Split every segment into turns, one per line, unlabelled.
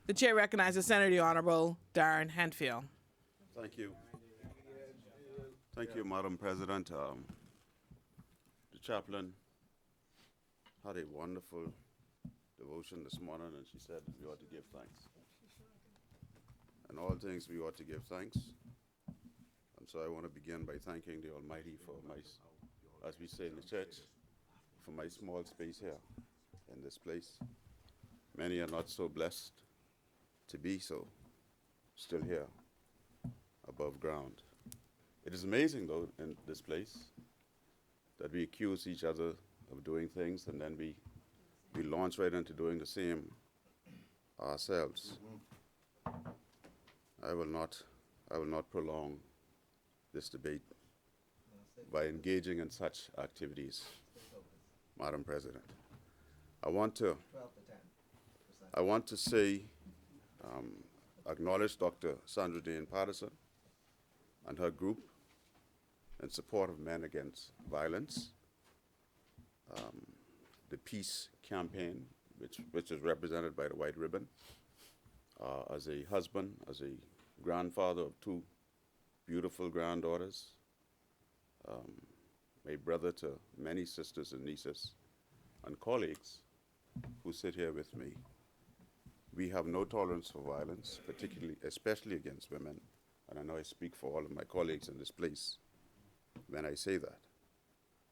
The chair recognizes Senator the Honorable Darren Henfield.
Thank you. Thank you, Madam President. The chaplain had a wonderful devotion this morning, and she said we ought to give thanks. In all things, we ought to give thanks. And so I want to begin by thanking the Almighty for my, as we say in the church, for my small space here in this place. Many are not so blessed to be so, still here, above ground. It is amazing, though, in this place, that we accuse each other of doing things, and then we launch right into doing the same ourselves. I will not prolong this debate by engaging in such activities, Madam President. I want to say, acknowledge Dr. Sandra Dane Patterson and her group in support of Men Against Violence, the peace campaign, which is represented by the white ribbon. As a husband, as a grandfather of two beautiful granddaughters, a brother to many sisters and nieces, and colleagues who sit here with me. We have no tolerance for violence, especially against women, and I know I speak for all of my colleagues in this place when I say that.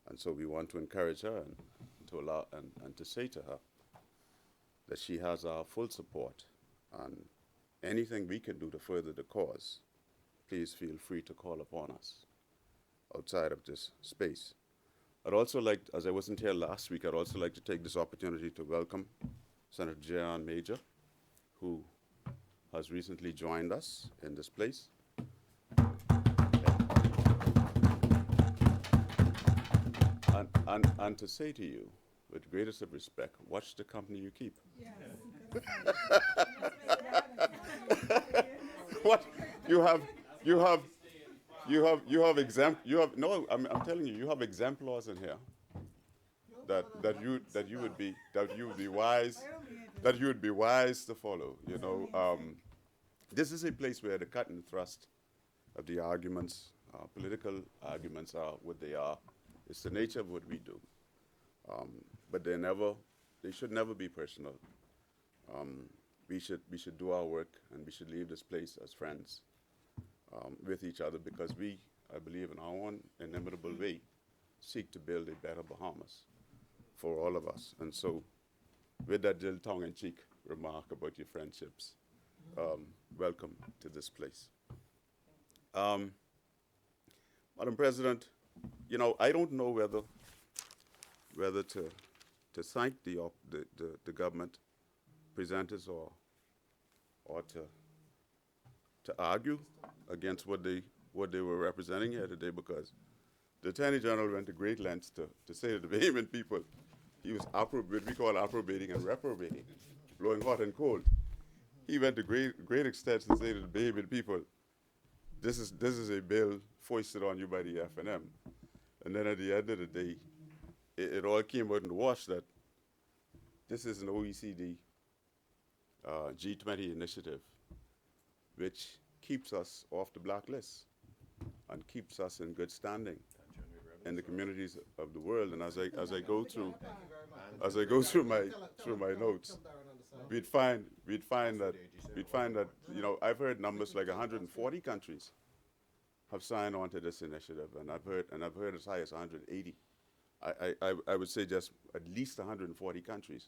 And so we want to encourage her and to allow and to say to her that she has our full support, and anything we can do to further the cause, please feel free to call upon us outside of this space. I'd also like, as I wasn't here last week, I'd also like to take this opportunity to welcome Senator Darren Major, who has recently joined us in this place. And to say to you, with greatest of respect, watch the company you keep. Yes. What I'm telling you, you have exemplars in here that you would be wise to follow. You know, this is a place where the cut and thrust of the arguments, political arguments, are what they are. It's the nature of what we do, but they should never be personal. We should do our work, and we should leave this place as friends with each other, because I believe in our own inimitable way, seek to build a better Bahamas for all of us. And so, with that little tongue-in-cheek remark about your friendships, welcome to this place. Madam President, you know, I don't know whether to thank the government presenters or to argue against what they were representing here today, because the Attorney General went to great lengths to say to the Bahamian people he was what we call approbating and reprobating, blowing hot and cold. He went to great extents to say to the Bahamian people, this is a bill foisted on you by the FNM. And then at the end of the day, it all came out in the wash that this is an OECD G20 initiative, which keeps us off the blacklist and keeps us in good standing in the communities of the world. And as I go through my notes, we'd find that you know, I've heard numbers like 140 countries have signed on to this initiative, and I've heard as high as 180. I would say just at least 140 countries.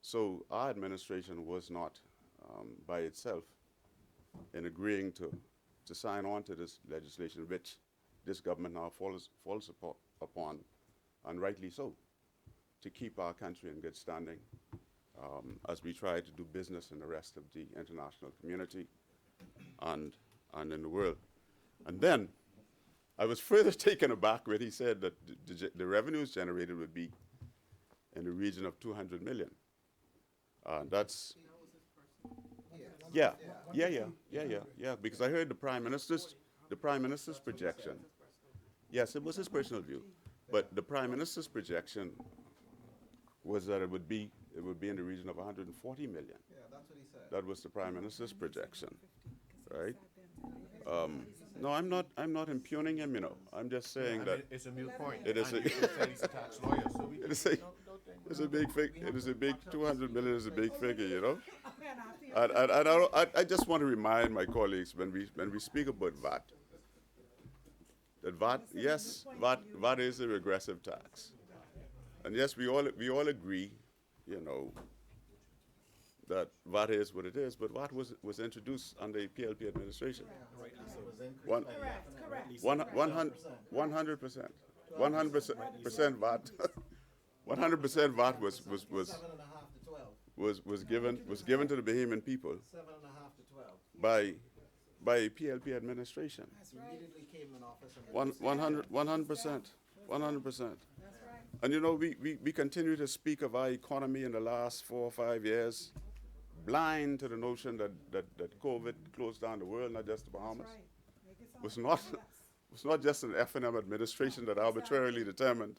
So our administration was not by itself in agreeing to sign on to this legislation, which this government now falls upon, and rightly so, to keep our country in good standing as we try to do business in the rest of the international community and in the world. And then I was further taken aback when he said that the revenues generated would be in the region of 200 million. That's yeah, because I heard the Prime Minister's projection. Yes, it was his personal view, but the Prime Minister's projection was that it would be in the region of 140 million. That was the Prime Minister's projection, right? No, I'm not impugning him. I'm just saying that
it's a moot point.
it is
And
a-
you said he's a tax lawyer, so we
it is a it's a big fig. It is a big 200 million is a big figure. I just want to remind my colleagues when we speak about VAT, that VAT is a regressive tax, and yes, we all agree, that VAT is what it is, but VAT was introduced under the PLP administration. One-
Correct.
100%, 100% VAT, 100% VAT was
7.5 to 12.
given to the Bahamian people
7.5 to 12.
by a PLP administration.
He immediately came in office and
100%, 100%. And we continue to speak of our economy in the last 4 or 5 years, blind to the notion that COVID closed down the world, not just the Bahamas. Was not just an F&M administration that arbitrarily determined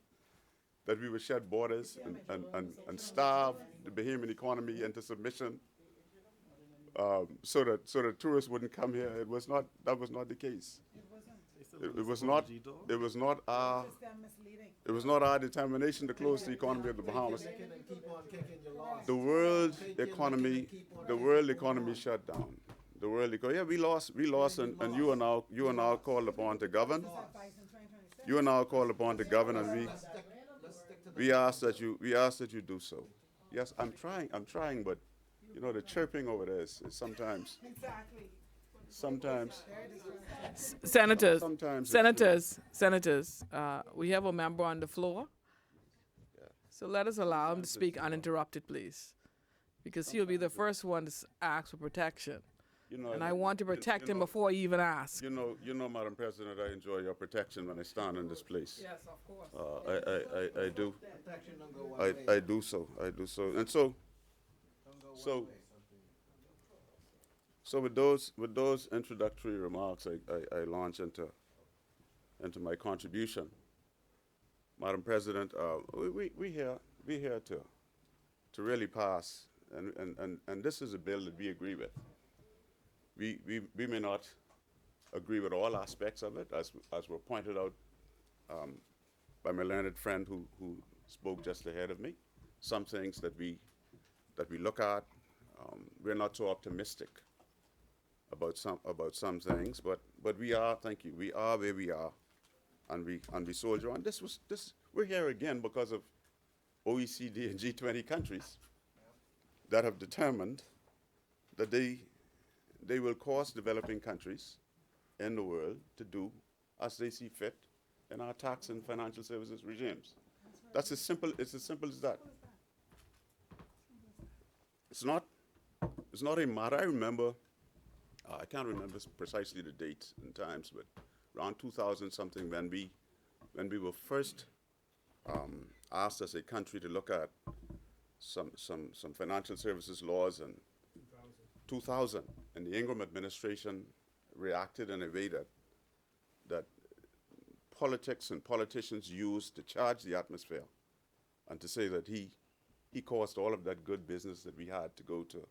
that we would shut borders and starve the Bahamian economy into submission, so that tourists wouldn't come here. That was not the case. It was not our determination to close the economy of the Bahamas.
and keep on kicking your loss.
The world economy shut down. The world economy. Yeah, we lost, and you are now called upon to govern. You are now called upon to govern, and
Let's stick to the
we ask that you do so. Yes, I'm trying, but the chirping over there is sometimes. Sometimes.
Senators,
Sometimes it's-
senators, we have a member on the floor. So let us allow him to speak uninterrupted, please, because he'll be the first one to ask for protection. And I want to protect him before he even asks.
Madam President, I enjoy your protection when I stand in this place.
Yes, of course.
I do.
protection don't go one way.
I do so. And so with those introductory remarks, I launch into my contribution. Madam President, we here to really pass, and this is a bill that we agree with. We may not agree with all aspects of it, as were pointed out by my learned friend who spoke just ahead of me. Some things that we look at, we're not so optimistic about some things, but we are. Thank you. We are where we are, and we soldier on. We're here again because of OECD and G20 countries that have determined that they will cause developing countries in the world to do as they see fit in our tax and financial services regimes. It's as simple as that. It's not a matter. I remember, I can't remember precisely the dates and times, but around 2000 something when we were first asked as a country to look at some financial services laws in 2000, and the Ingram administration reacted in a way that politics and politicians used to charge the atmosphere and to say that he caused all of that good business that we had to go to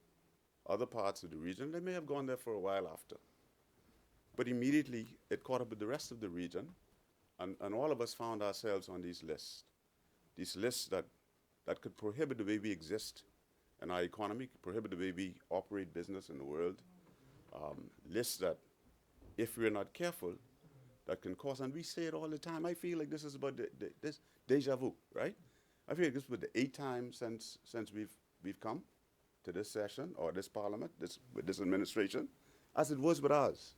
other parts of the region. They may have gone there for a while after. But immediately it caught up with the rest of the region, and all of us found ourselves on these lists that could prohibit the way we exist in our economy, prohibit the way we operate business in the world, lists that, if we're not careful, that can cause, and we say it all the time. I feel like this is about this deja vu, right? I feel like this was the 8th time since we've come to this session or this parliament, with this administration, as it was with us,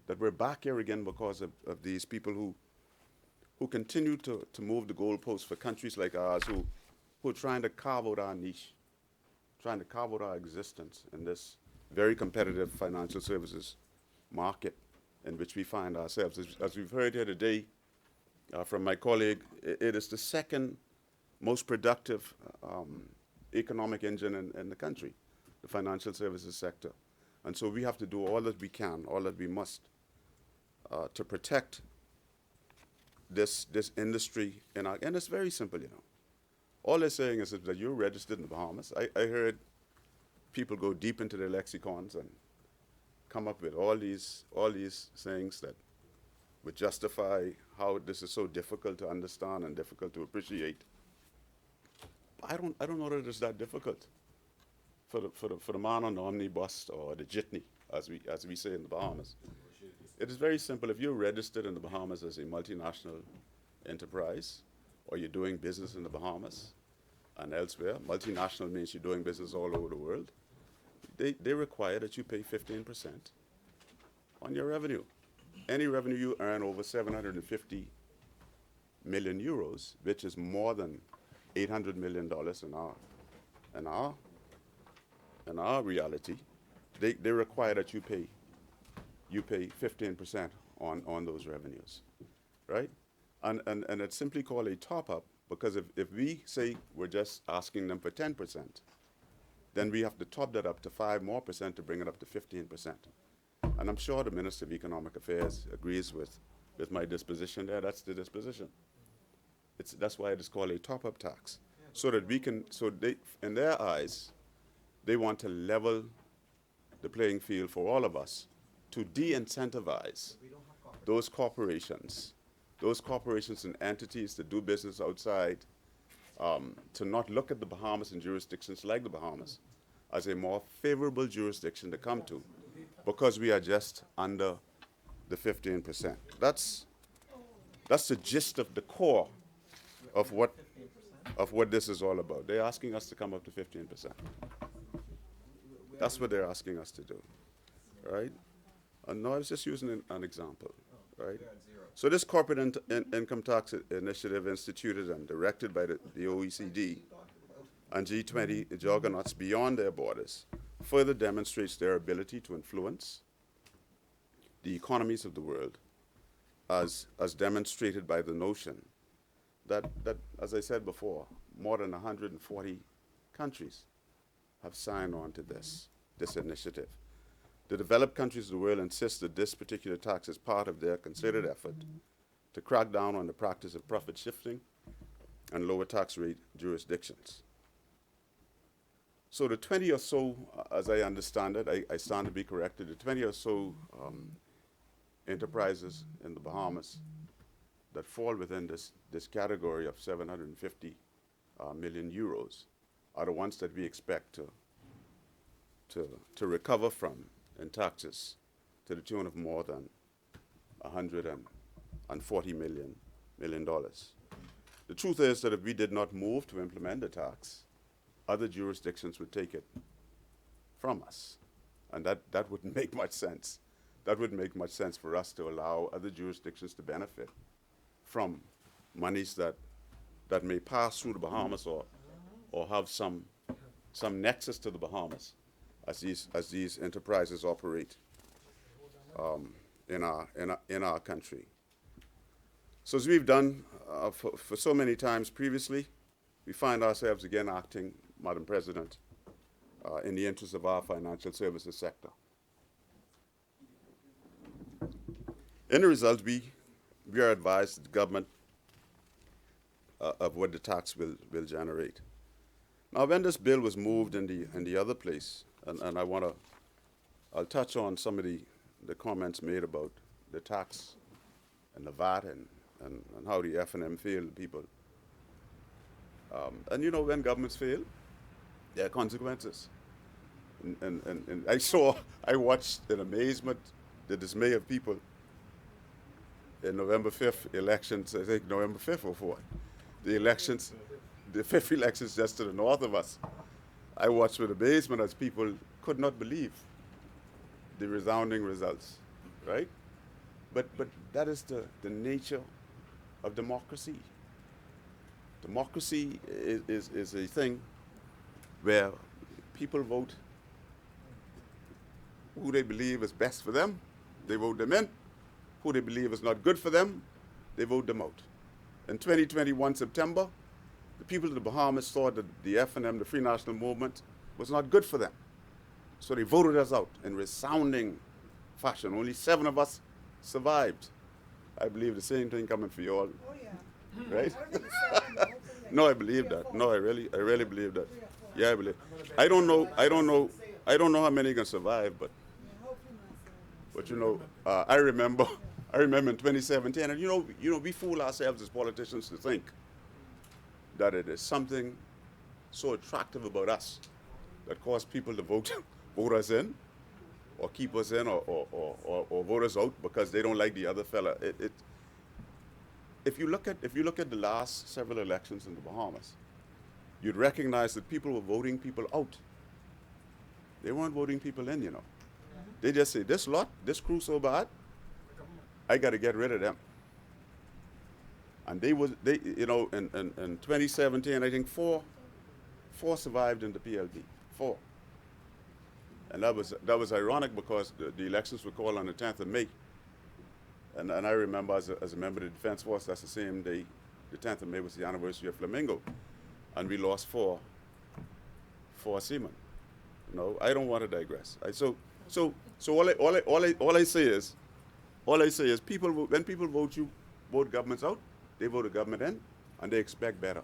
that we're back here again because of these people who continue to move the goalposts for countries like ours, who are trying to carve out our niche, trying to carve out our existence in this very competitive financial services market in which we find ourselves. As we've heard here today from my colleague, it is the second most productive economic engine in the country, the financial services sector. And so we have to do all that we can, all that we must, to protect this industry. And it's very simple, All they're saying is that you're registered in the Bahamas. I heard people go deep into their lexicons and come up with all these things that would justify how this is so difficult to understand and difficult to appreciate. I don't know that it's that difficult for the man on the omnibus or the jitney, as we say in the Bahamas. It is very simple. If you're registered in the Bahamas as a multinational enterprise, or you're doing business in the Bahamas and elsewhere, multinational means you're doing business all over the world, they require that you pay 15% on your revenue. Any revenue you earn over 750 million euros, which is more than $800 million in our reality, they require that you pay 15% on those revenues, right? And it's simply called a top-up, because if we say we're just asking them for 10%, then we have to top that up to 5% more to bring it up to 15%. And I'm sure the Minister of Economic Affairs agrees with my disposition there. That's the disposition. That's why it is called a top-up tax. So that we can, in their eyes, they want to level the playing field for all of us to de-incentivize those corporations and entities that do business outside, to not look at the Bahamas and jurisdictions like the Bahamas as a more favorable jurisdiction to come to, because we are just under the 15%. That's the gist of the core of what this is all about. They're asking us to come up to 15%. That's what they're asking us to do, right? And no, I was just using an example, right? So this corporate income tax initiative, instituted and directed by the OECD and G20 juggernauts beyond their borders, further demonstrates their ability to influence the economies of the world, as demonstrated by the notion that, as I said before, more than 140 countries have signed on to this initiative. The developed countries of the world insist that this particular tax is part of their concerted effort to crack down on the practice of profit shifting and lower tax rate jurisdictions. So the 20 or so, as I understand it, I stand to be corrected, the 20 or so enterprises in the Bahamas that fall within this category of 750 million euros are the ones that we expect to recover from in taxes to the tune of more than $140 million. The truth is that if we did not move to implement the tax, other jurisdictions would take it from us. And that wouldn't make much sense. That wouldn't make much sense for us to allow other jurisdictions to benefit from monies that may pass through the Bahamas or have some nexus to the Bahamas as these enterprises operate in our country. So as we've done for so many times previously, we find ourselves again acting, Madam President, in the interest of our financial services sector. In the result, we are advised that the government of what the tax will generate. Now, when this bill was moved in the other place, and I'll touch on some of the comments made about the tax and the VAT and how the F&M failed people. And you know, when governments fail, there are consequences. And I watched in amazement the dismay of people in November 5th elections, I think November 5th or 4th. The elections, the 5th elections just to the north of us. I watched with amazement as people could not believe the resounding results, right? But that is the nature of democracy. Democracy is a thing where people vote who they believe is best for them, they vote them in. Who they believe is not good for them, they vote them out. In 2021 September, the people of the Bahamas thought that the F&M, the Free National Movement, was not good for them. So they voted us out in resounding fashion. Only 7 of us survived. I believe the same thing coming for you all.
Oh, yeah.
Right?
I don't think it's 7,
No, I believe that. No, I really believe that. Yeah, I believe. I don't know I don't know how many can survive, but you know, I remember in 2017, and you know, we fool ourselves as politicians to think that it is something so attractive about us that cause people to vote us in, or keep us in, or vote us out because they don't like the other fella. If you look at the last several elections in the Bahamas, you'd recognize that people were voting people out. They weren't voting people in, you know. They just say, this crew so bad, I got to get rid of them. And they, you know, in 2017, I think four survived in the PLP, 4. And that was ironic because the elections were called on the 10th of May. And I remember as a member of the Defense Force, that's the same day, the 10th of May was the anniversary of Flamingo. And we lost four seamen. You know, I don't want to digress. So all I say is, when people vote governments out, they vote a government in, and they expect better.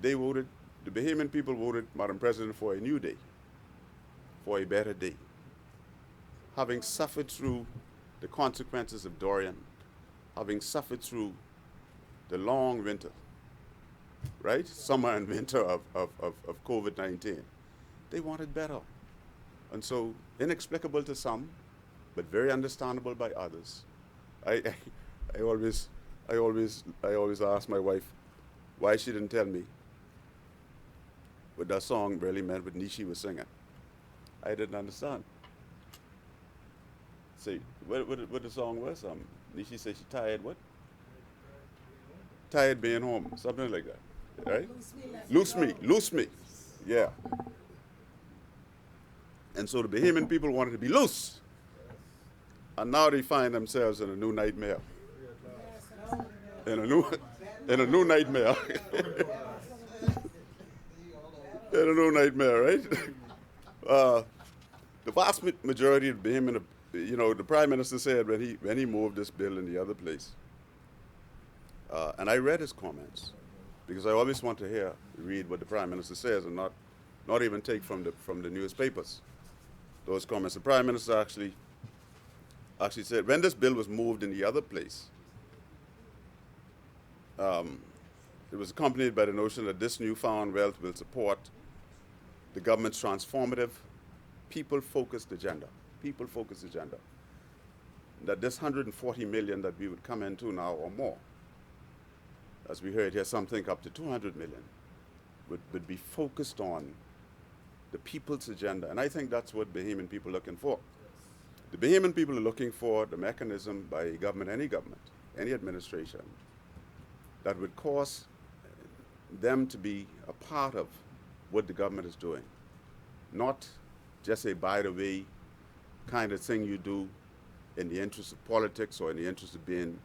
The Bahamian people voted Madam President for a new day, for a better day. Having suffered through the consequences of Dorian, having suffered through the long winter, right? Summer and winter of COVID-19. They wanted better. And so, inexplicable to some, but very understandable by others. I always ask my wife why she didn't tell me what that song really meant, what Nishi was singing. I didn't understand. See, what the song was? Nishi said she tired what? Tired being home, something like that, right? Loose me. Yeah. And so the Bahamian people wanted to be loose. And now they find themselves in a new nightmare. In a new nightmare. In a new nightmare, right? The vast majority of Bahamian, you know, the Prime Minister said when he moved this bill in the other place, and I read his comments, because I always want to read what the Prime Minister says and not even take from the newspapers. Those comments. The Prime Minister actually said when this bill was moved in the other place, it was accompanied by the notion that this newfound wealth will support the government's transformative, people-focused agenda. People-focused agenda. That this 140 million that we would come into now or more, as we heard here, some think up to 200 million, would be focused on the people's agenda. And I think that's what Bahamian people are looking for. The Bahamian people are looking for the mechanism by government, any administration, that would cause them to be a part of what the government is doing. Not just a by-the-way kind of thing you do in the interest of politics or in the interest of being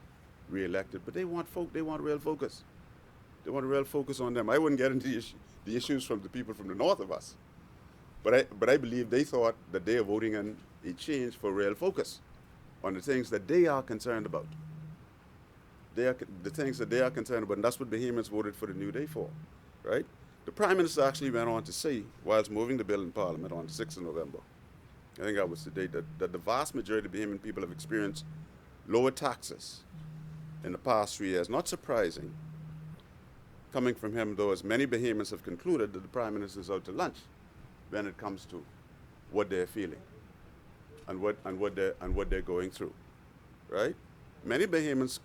re-elected, but they want real focus. They want a real focus on them. I wouldn't get into the issues from the people from the north of us, but I believe they thought that they are voting in a change for real focus on the things that they are concerned about. The things that they are concerned about, and that's what Bahamians voted for the New Day for, right? The Prime Minister actually went on to say, whilst moving the bill in Parliament on the 6th of November, I think that was the date, that the vast majority of Bahamian people have experienced lower taxes in the past 3 years. Not surprising, coming from him, though, as many Bahamians have concluded that the Prime Minister is out to lunch when it comes to what they're feeling and what they're going through, right? Many Bahamians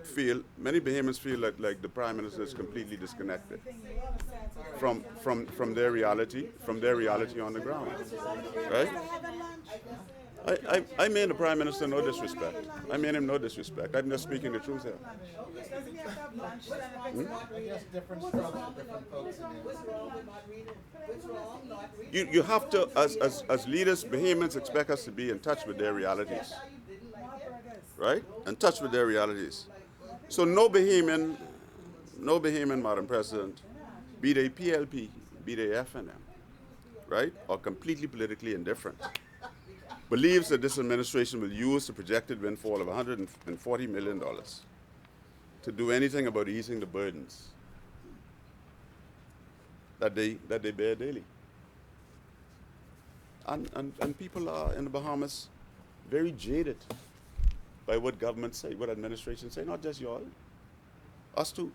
feel like the Prime Minister is completely disconnected from their reality on the ground, right? I mean the Prime Minister no disrespect. I mean him no disrespect. I'm just speaking the truth here. You have to, as leaders, Bahamians expect us to be in touch with their realities, right? In touch with their realities. So no Bahamian, Madam President, be they PLP, be they FNM, right, or completely politically indifferent, believes that this administration will use the projected windfall of $140 million to do anything about easing the burdens that they bear daily. And people are in the Bahamas very jaded by what governments say, what administrations say, not just y'all, us too.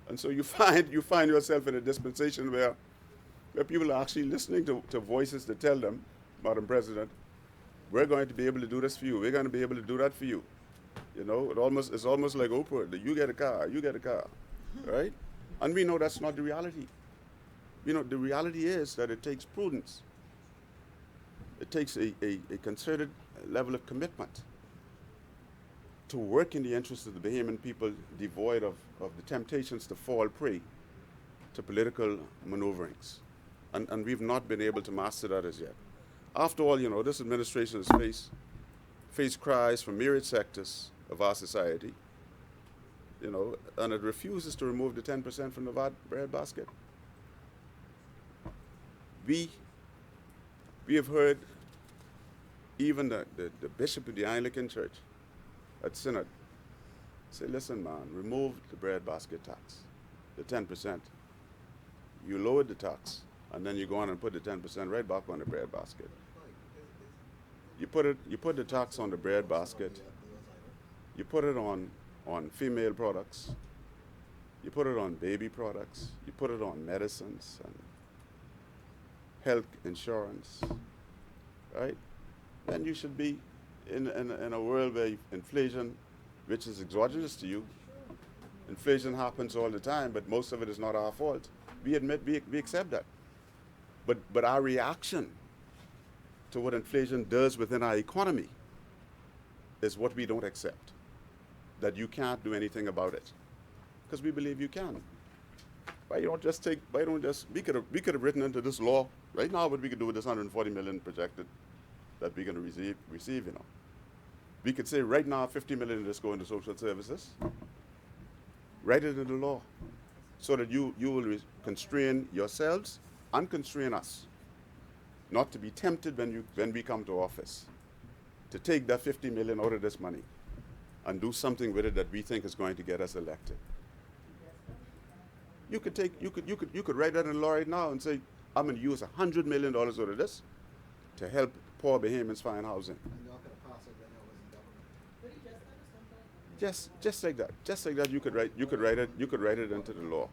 And so you find yourself in a dispensation where people are actually listening to voices that tell them, Madam President, we're going to be able to do this for you. We're going to be able to do that for you. You know, it's almost like Oprah, that you get a car, right? And we know that's not the reality. You know, the reality is that it takes prudence. It takes a concerted level of commitment to work in the interests of the Bahamian people, devoid of the temptations to fall prey to political maneuverings. And we've not been able to master that as yet. After all, you know, this administration has faced cries from myriad sectors of our society, you know, and it refuses to remove the 10% from the bread basket. We have heard even the bishop of the Anglican Church at Synod say, listen, man, remove the bread basket tax, the 10%. You lowered the tax, and then you go on and put the 10% right back on the bread basket. You put the tax on the bread basket. You put it on female products. You put it on baby products. You put it on medicines and health insurance, right? Then you should be in a world where inflation, which is exogenous to you, inflation happens all the time, but most of it is not our fault. We admit, we accept that. But our reaction to what inflation does within our economy is what we don't accept, that you can't do anything about it, because we believe you can. We could have written into this law right now what we could do with this 140 million projected that we're going to receive, you know. We could say right now 50 million of this go into social services. Write it in the law so that you will constrain yourselves and constrain us not to be tempted when we come to office to take that 50 million out of this money and do something with it that we think is going to get us elected. You could write that in the law right now and say, I'm going to use $100 million out of this to help poor Bahamians find housing.
And y'all could have passed it when y'all was in government.
Just like that, you could write it into the law,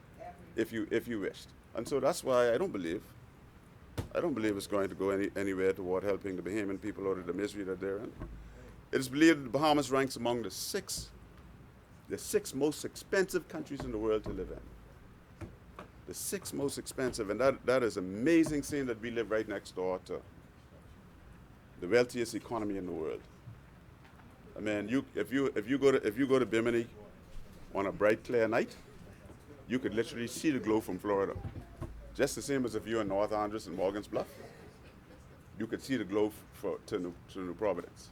if you wished. And so that's why I don't believe it's going to go anywhere toward helping the Bahamian people out of the misery that they're in. It is believed that the Bahamas ranks among the six most expensive countries in the world to live in. The 6 most expensive, and that is amazing, seeing that we live right next door to the wealthiest economy in the world. I mean, if you go to Bimini on a bright, clear night, you could literally see the glow from Florida. Just the same as if you're in North Andros and Morgan's Bluff, you could see the glow to New Providence,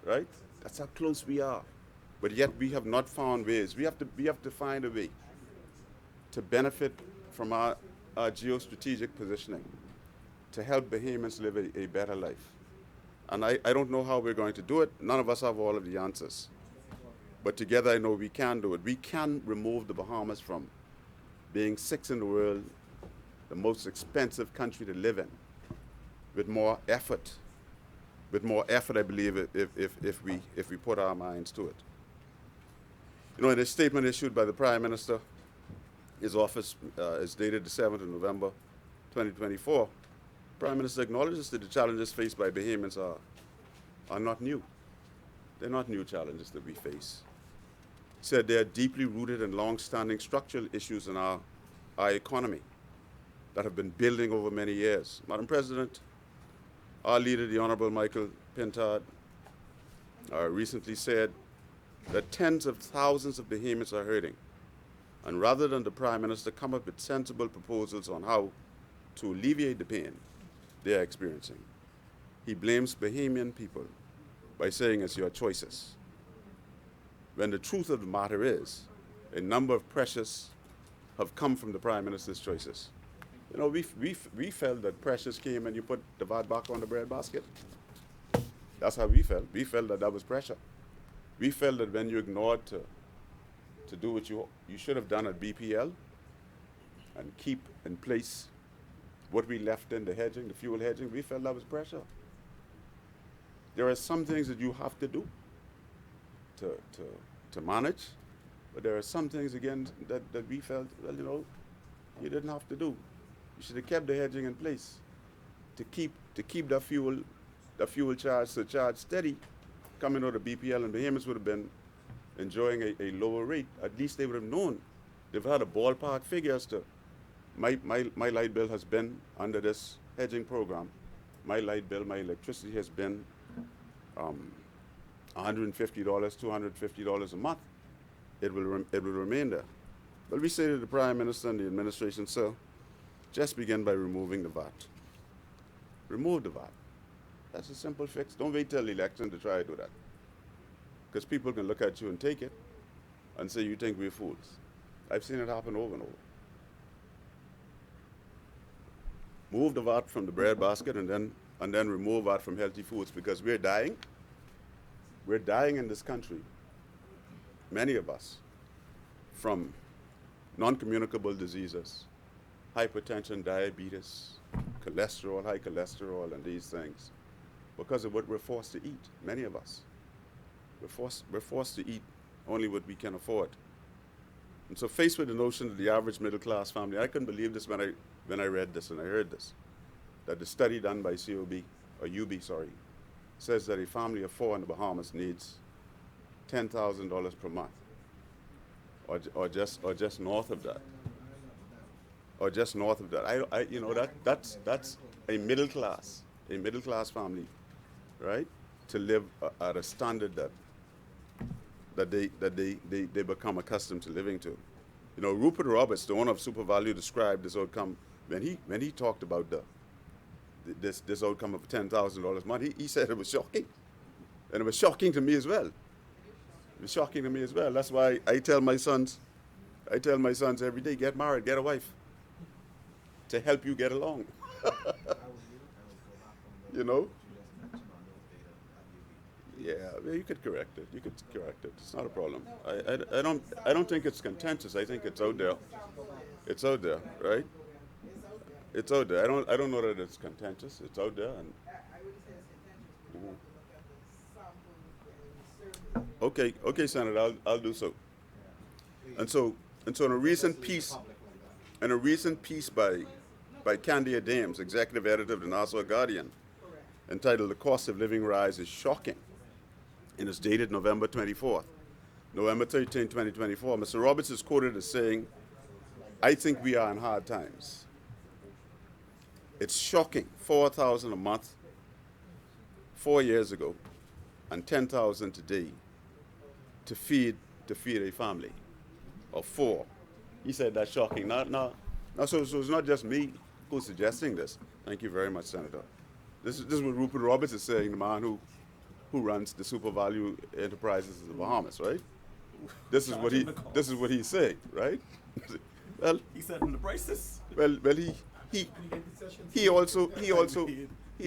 right? That's how close we are. But yet we have not found ways. We have to find a way to benefit from our geostrategic positioning to help Bahamians live a better life. And I don't know how we're going to do it. None of us have all of the answers. But together I know we can do it. We can remove the Bahamas from being 6th in the world, the most expensive country to live in, with more effort. With more effort, I believe, if we put our minds to it. You know, in a statement issued by the Prime Minister, his office is dated the 7th of November, 2024. The Prime Minister acknowledges that the challenges faced by Bahamians are not new. They're not new challenges that we face. He said they are deeply rooted and long-standing structural issues in our economy that have been building over many years. Madam President, our leader, the Honorable Michael Pintard, recently said that tens of thousands of Bahamians are hurting. And rather than the Prime Minister come up with sensible proposals on how to alleviate the pain they are experiencing, he blames Bahamian people by saying it's your choices. When the truth of the matter is, a number of pressures have come from the Prime Minister's choices. You know, we felt that pressures came and you put the VAT back on the bread basket. That's how we felt. We felt that was pressure. We felt that when you ignored to do what you should have done at BPL and keep in place what we left in the hedging, the fuel hedging, we felt that was pressure. There are some things that you have to do to manage, but there are some things, again, that we felt, well, you know, you didn't have to do. You should have kept the hedging in place to keep the fuel charge steady. Coming out of BPL and Bahamas would have been enjoying a lower rate. At least they would have known. They've had a ballpark figure as to my light bill has been under this hedging program. My light bill, my electricity has been $150, $250 a month. It will remain there. But we say to the Prime Minister and the administration, sir, just begin by removing the VAT. Remove the VAT. That's a simple fix. Don't wait till the election to try to do that. Because people can look at you and take it and say you think we're fools. I've seen it happen over and over. Move the VAT from the bread basket and then remove VAT from healthy foods, because we're dying. We're dying in this country, many of us, from non-communicable diseases, hypertension, diabetes, cholesterol, high cholesterol, and these things, because of what we're forced to eat, many of us. We're forced to eat only what we can afford. And so faced with the notion that the average middle-class family, I couldn't believe this when I read this and I heard this, that the study done by UB, says that a family of 4 in the Bahamas needs $10,000 per month, or just north of that. Or just north of that. You know, that's a middle class family, right? To live at a standard that they become accustomed to living to. You know, Rupert Roberts, the owner of Super Value, described this outcome when he talked about this outcome of $10,000 a month. He said it was shocking, and it was shocking to me as well. It was shocking to me as well. That's why I tell my sons every day, get married, get a wife, to help you get along. You know? Yeah, well, you could correct it. It's not a problem. I don't think it's contentious. I think it's out there. It's out there, right? It's out there. I don't know that it's contentious. It's out there, and okay, Senator, I'll do so. And so in a recent piece by Candia Dames, executive editor of the Nassau Guardian, entitled "The Cost of Living Rise is Shocking," and it's dated November 13, 2024. Mr. Roberts is quoted as saying, "I think we are in hard times. It's shocking, $4,000 a month 4 years ago, and $10,000 today to feed a family of 4." He said that's shocking. So it's not just me who's suggesting this. Thank you very much, Senator. This is what Rupert Roberts is saying, the man who runs the Super Value Enterprises in the Bahamas, right? This is what he's saying, right? Well,
He said in the prices.
well, he also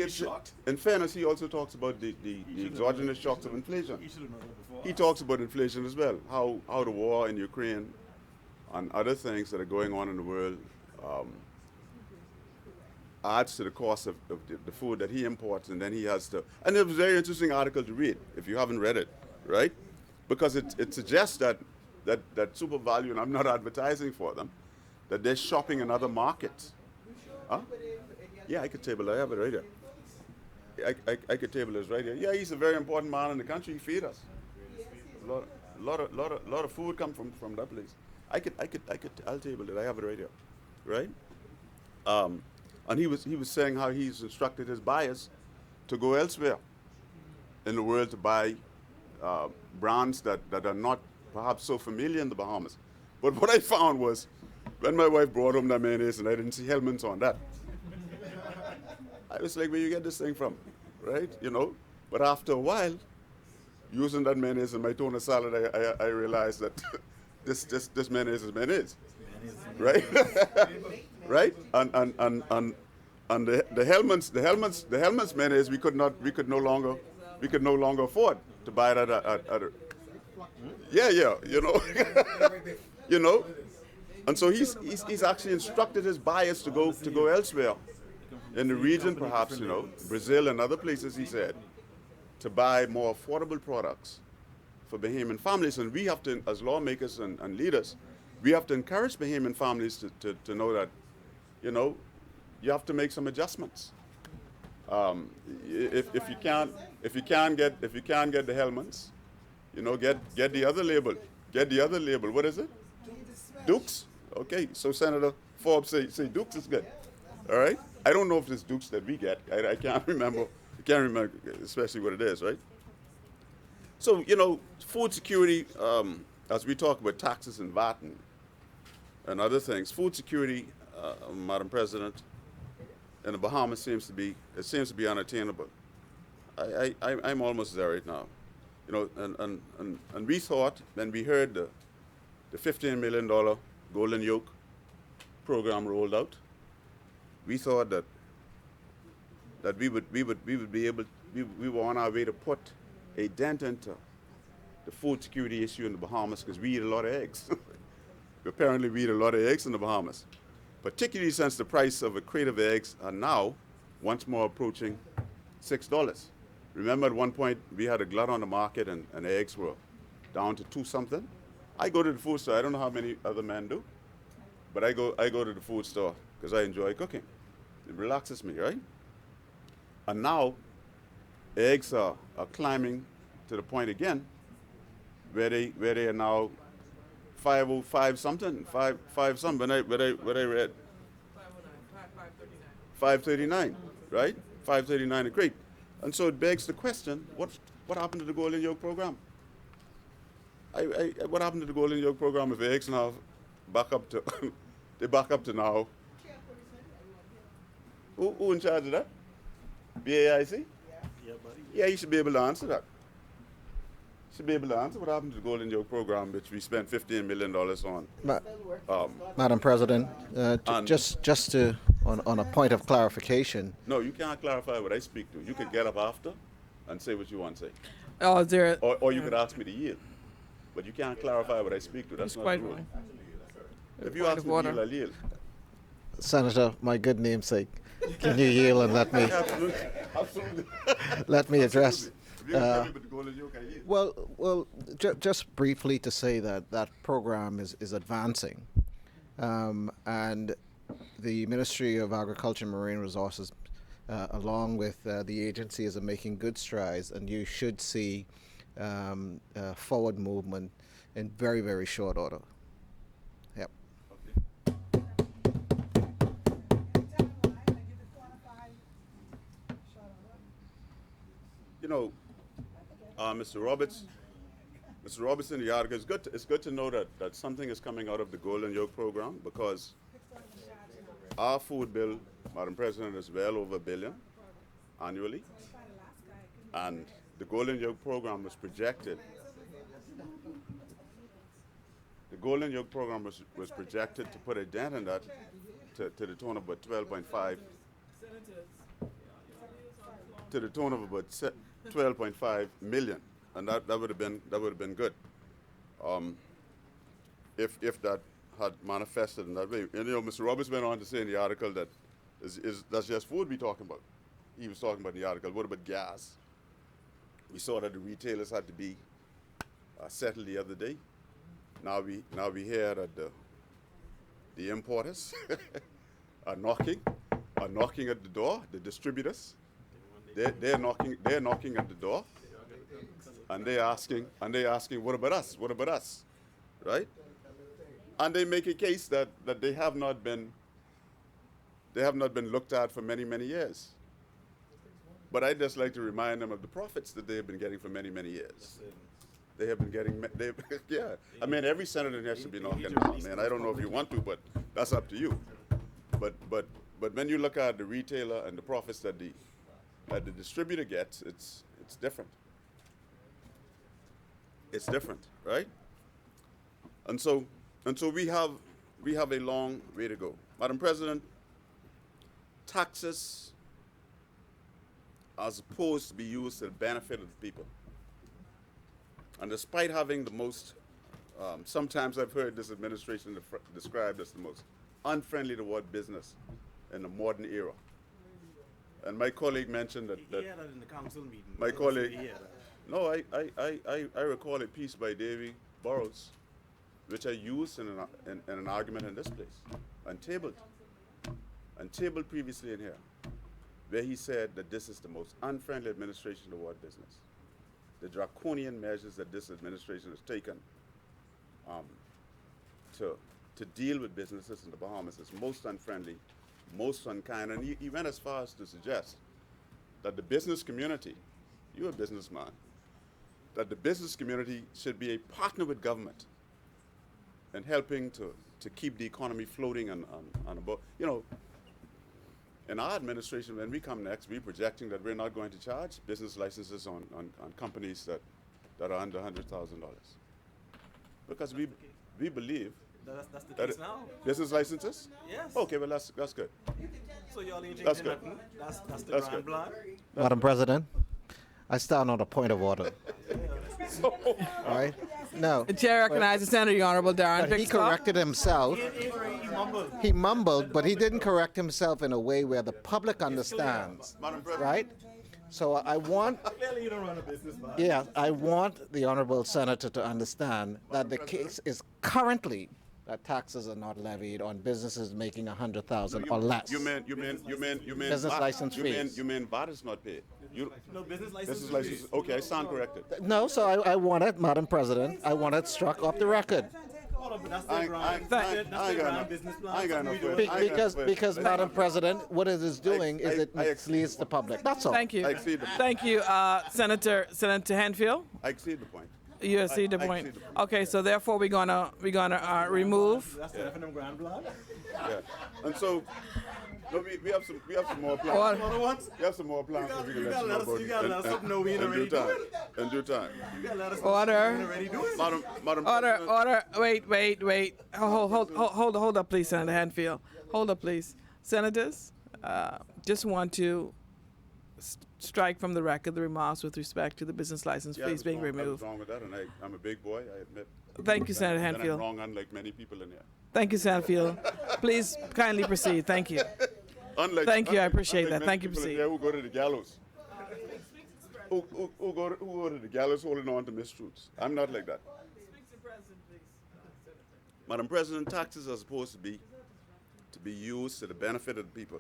shocked.
in fairness, he also talks about the exogenous shocks of inflation.
He should have known that before.
He talks about inflation as well, how the war in Ukraine and other things that are going on in the world adds to the cost of the food that he imports, and then he has to. And it was a very interesting article to read if you haven't read it, right? Because it suggests that Super Value, and I'm not advertising for them, that they're shopping in other markets. Huh? Yeah, I could table it. I have it right here. I could table this right here. Yeah, he's a very important man in the country. He feed us. A lot of food come from that place. I'll table it. I have it right here, right? And he was saying how he's instructed his buyers to go elsewhere in the world to buy brands that are not perhaps so familiar in the Bahamas. But what I found was, when my wife brought home that mayonnaise and I didn't see Hellman's on that, I was like, where you get this thing from, right? You know. But after a while, using that mayonnaise in my tuna salad, I realized that this mayonnaise is mayonnaise, right? Right? And the Hellman's mayonnaise we could no longer afford to buy that at yeah, you know. You know, And so he's actually instructed his buyers to go elsewhere in the region, perhaps, Brazil and other places, he said, to buy more affordable products for Bahamian families. And we have to, as lawmakers and leaders, we have to encourage Bahamian families to know that, you have to make some adjustments. If you can't get the Hellmans, get the other label. Get the other label. What is it? Dukes. Okay. So Senator Forbes say Dukes is good. All right. I don't know if it's Dukes that we get. I can't remember. I can't remember especially what it is, right? So food security. As we talk about taxes and VAT and other things, food security, Madam President, in the Bahamas seems to be unattainable. I'm almost there right now, and we thought when we heard the $15 million Golden Yoke program rolled out, we thought that we would be able, we were on our way to put a dent into the food security issue in the Bahamas, because we eat a lot of eggs. Apparently we eat a lot of eggs in the Bahamas, particularly since the price of a crate of eggs are now once more approaching $6. Remember at one point we had a glut on the market and eggs were down to 2 something. I go to the food store. I don't know how many other men do, but I go to the food store because I enjoy cooking. It relaxes me, right? And now eggs are climbing to the point again where they are now 505 something, 5 something. What I read 539, right? 539 a crate. And so it begs the question: what happened to the Golden Yoke program? What happened to the Golden Yoke program if eggs now back up to they back up to now? Who in charge of that? BAIC?
Yeah, buddy.
Yeah, you should be able to answer that. Should be able to answer what happened to the Golden Yoke program, which we spent $15 million on.
Madam President, just to on a point of clarification.
No, you can't clarify what I speak to. You could get up after and say what you want to say,
Oh, is there?
or you could ask me to yield, but you can't clarify what I speak to. That's
It's
not
quite
the rule.
wrong.
If you
Point
ask
of
me to
order.
yield, I'll yield.
Senator, my good namesake, can you yield and let me
Absolutely, absolutely.
let me address?
Absolutely. If you tell me about the Golden Yoke, I yield.
Well, just briefly to say that program is advancing, and the Ministry of Agriculture and Marine Resources, along with the agencies, are making good strides, and you should see forward movement in very, very short order. Yep.
Mr. Roberts in the article, it's good to know that something is coming out of the Golden Yoke program, because our food bill, Madam President, is well over $1 billion annually, and the Golden Yoke program was projected. The Golden Yoke program was projected to put a dent in that to the tune of about 12.5. To the tune of about 12.5 million, and that would have been good, if that had manifested in that way. And Mr. Roberts went on to say in the article that that's just food we're talking about. He was talking about in the article. What about gas? We saw that the retailers had to be settled the other day. Now we hear that the importers are knocking at the door. The distributors. They're knocking at the door, and they're asking, what about us? What about us? Right? And they make a case that they have not been looked at for many, many years. But I'd just like to remind them of the profits that they have been getting for many, many years. They have been getting, yeah. I mean, every senator has to be knocking down, man. I don't know if you want to, but that's up to you. But when you look at the retailer and the profits that the distributor gets, it's different. It's different, right? And so we have a long way to go. Madam President, taxes are supposed to be used to the benefit of the people. And despite having the most Sometimes I've heard this administration described as the most unfriendly toward business in the modern era. And my colleague mentioned that,
He had that in the council meeting.
my
I don't
colleague,
see he had that.
no, I recall a piece by Davy Burrows, which I used in an argument in this place, and tabled previously in here, where he said that this is the most unfriendly administration toward business. The draconian measures that this administration has taken to deal with businesses in the Bahamas is most unfriendly, most unkind, and he went as far as to suggest that the business community, you're a businessman, that the business community should be a partner with government in helping to keep the economy floating on about, you know, in our administration, when we come next, we're projecting that we're not going to charge business licenses on companies that are under $100,000. Because we believe
That's the
that
case now.
business licenses?
Yes.
Okay, well, that's good.
So y'all ain't
That's
changing
good.
nothing. That's the
That's
grand
good.
plan.
Madam President, I stand on a point of order. All right? No.
The chair recognizes Senator the Honorable Darren
But he
Henfield.
corrected himself.
He mumbled.
He mumbled, but he didn't correct himself in a way where the public understands.
Madam President.
Right? So I want,
Clearly you don't run a business, man.
yeah, I want the honorable senator to understand that the case is currently that taxes are not levied on businesses making 100,000 or less.
You mean
Business
VAT,
license fees.
You mean VAT is not paid.
No business license.
Business license. Okay, I stand corrected.
No, so I want it, Madam President, I want it struck off the record.
Hold on, but that's
I-
the grand.
I-
That's
I
the
got
grand
no-
business plan.
I ain't got no
Something we
further-
do.
I ain't got
Because, Madam President, what it is doing is it
I
misleads the public. That's all.
Thank you.
I exceed the point.
Thank you, Senator Henfield.
I exceed the point.
You see the
I
point.
see the point.
Okay, so therefore we're gonna remove.
That's the F&M grand plan.
Yeah. And so, no, we have some more plans.
What?
Other ones?
We have some more plans that we can
You
let
gotta
you know
let us-
about
you gotta let us something know we ain't
in
already
due time.
doing.
In due time.
You gotta let us know
Order.
we're already doing.
Madam
Order,
President,
order. Wait. Hold up, please, Senator Henfield. Hold up, please. Senators, just want to strike from the record the remarks with respect to the business license
yeah, I
fees
was
being
wrong- I was
removed.
wrong with that, and I'm a big boy, I admit.
Thank you, Senator
And I'm
Henfield.
wrong, unlike many people in here.
Thank you, Senator Henfield. Please kindly proceed. Thank you. Thank you, I appreciate that.
many
Thank you,
people in
proceed.
here who go to the gallows. Who go to the gallows holding on to mistruths. I'm not like that. Madam President, taxes are supposed to be used to the benefit of the people.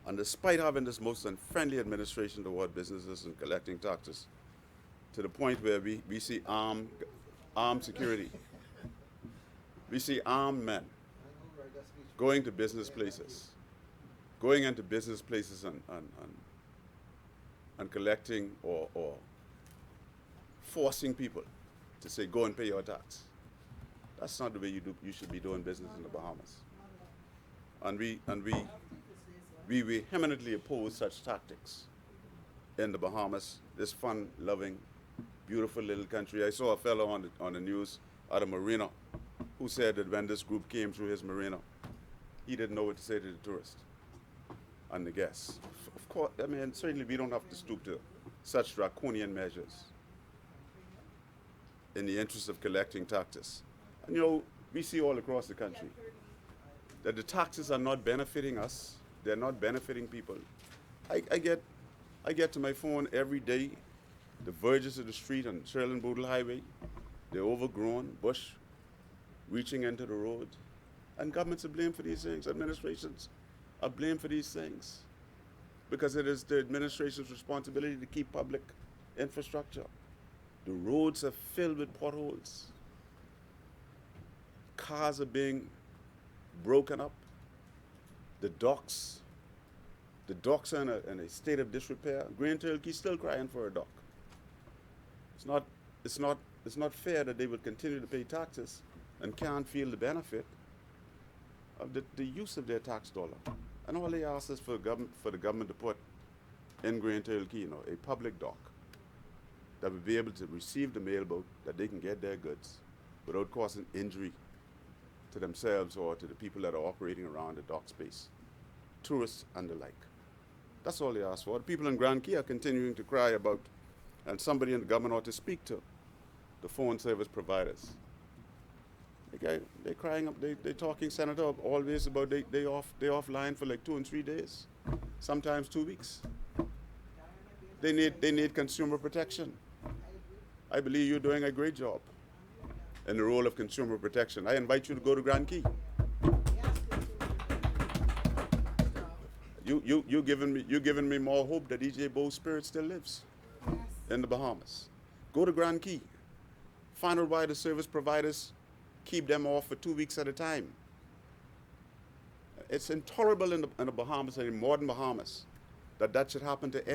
And despite having this most unfriendly administration toward businesses and collecting taxes, to the point where we see armed security, we see armed men going to business places, going into business places and collecting or forcing people to say, go and pay your tax. That's not the way you should be doing business in the Bahamas. And we vehemently oppose such tactics in the Bahamas, this fun-loving, beautiful little country. I saw a fellow on the news at a marina who said that when this group came through his marina, he didn't know what to say to the tourists and the guests. Of course, I mean, certainly we don't have to stoop to such draconian measures in the interest of collecting taxes. And you know, we see all across the country that the taxes are not benefiting us. They're not benefiting people. I get to my phone every day, the verges of the street on Sherlin-Boodle Highway, they're overgrown, bush reaching into the road. And governments are blamed for these things. Administrations are blamed for these things because it is the administration's responsibility to keep public infrastructure. The roads are filled with potholes. Cars are being broken up. The docks are in a state of disrepair. Green Turkey's still crying for a dock. It's not fair that they would continue to pay taxes and can't feel the benefit of the use of their tax dollar. And all they ask is for the government to put in Green Turkey, you know, a public dock that would be able to receive the mailboat, that they can get their goods without causing injury to themselves or to the people that are operating around the dock space, tourists and the like. That's all they ask for. The people in Grand Key are continuing to cry about, and somebody in the government ought to speak to the phone service providers. They're crying up, they're talking, Senator, always about they offline for like 2 and 3 days, sometimes 2 weeks. They need consumer protection. I believe you're doing a great job in the role of consumer protection. I invite you to go to Grand Key. You're giving me more hope that E.J. Bow's spirit still lives in the Bahamas. Go to Grand Key. Find out why the service providers keep them off for 2 weeks at a time. It's intolerable in the Bahamas, in modern Bahamas, that should happen to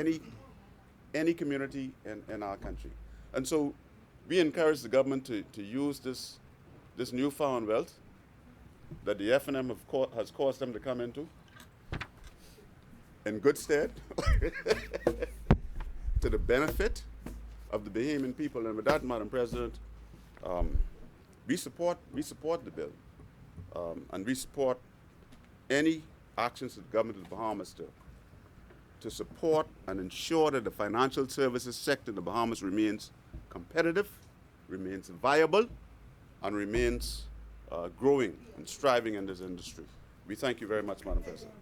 any community in our country. And so we encourage the government to use this newfound wealth that the FNM has caused them to come into in good stead to the benefit of the Bahamian people. And with that, Madam President, we support the bill, and we support any actions of the government of the Bahamas to support and ensure that the financial services sector in the Bahamas remains competitive, remains viable, and remains growing and striving in this industry. We thank you very much, Madam President.